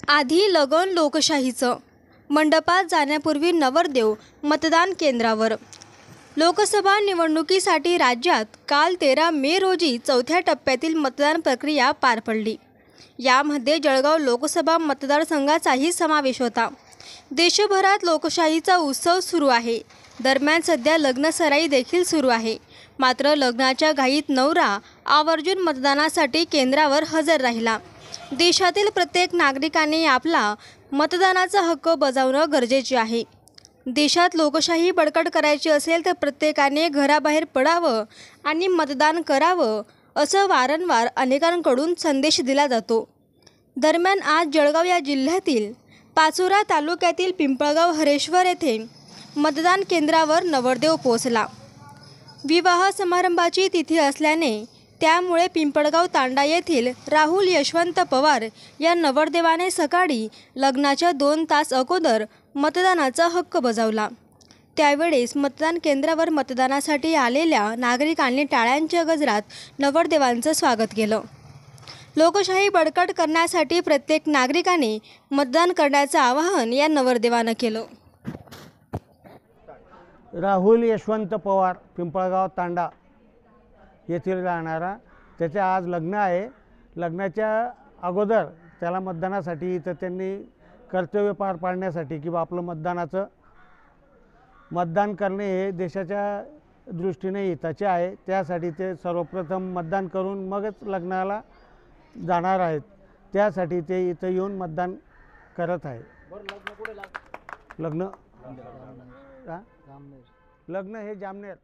आधी लगन लोकशाहीचं. मंडपात जाण्यापूर्वी नवरदेव मतदान केंद्रावर. लोकसभा निवडणुकीसाठी राज्यात काल 13 मे रोजी चौथ्या टप्प्यातील मतदान प्रक्रिया पार पडली. यामध्ये जळगाव लोकसभा मतदारसंघाचाही समावेश होता. देशभरात लोकशाहीचा उत्सव सुरू आहे. दरम्यान सध्या लग्नसराई देखील सुरू आहे. मात्र लग्नाच्या घाईत नवरा आवर्जून मतदानासाठी केंद्रावर हजर राहिला. देशातील प्रत्येक नागरिकाने आपला मतदानाचा हक्क बजावणं गरजेचे आहे. देशात लोकशाही बळकट करायची असेल तर प्रत्येकाने घराबाहेर पडावं आणि मतदान करावं, असं वारंवार अनेकांकडून संदेश दिला जातो. दरम्यान आज जळगाव या जिल्ह्यातील पाचोरा तालुक्यातील पिंपळगाव हरेश्वर येथे मतदान केंद्रावर नवरदेव पोहोचला. विवाह समारंभाची तिथी असल्याने त्यामुळे पिंपळगाव तांडा येथील राहुल यशवंत पवार या नवरदेवाने सकाळी लग्नाच्या 2 तास अगोदर मतदानाचा हक्क बजावला. त्यावेळेस मतदान केंद्रावर मतदानासाठी आलेल्या नागरिकांनी टाळ्यांच्या गजरात नवरदेवांचं स्वागत केलं. लोकशाही बळकट करण्यासाठी प्रत्येक नागरिकाने मतदान करण्याचं आवाहन या नवरदेवानं केलं. राहुल यशवंत पवार, पिंपळगाव तांडा येथील राहणारा, त्याचे आज लग्न आहे. लग्नाच्या अगोदर त्याला मतदानासाठी इथं त्यांनी कर्तव्य पार पाडण्यासाठी किंवा आपलं मतदान करणे हे देशाच्या दृष्टीने हिताचे आहे. त्यासाठी ते सर्वप्रथम मतदान करून मगच लग्नाला जाणार आहेत. त्यासाठी ते इथं येऊन मतदान करत आहे. लग्न हे जामनेर.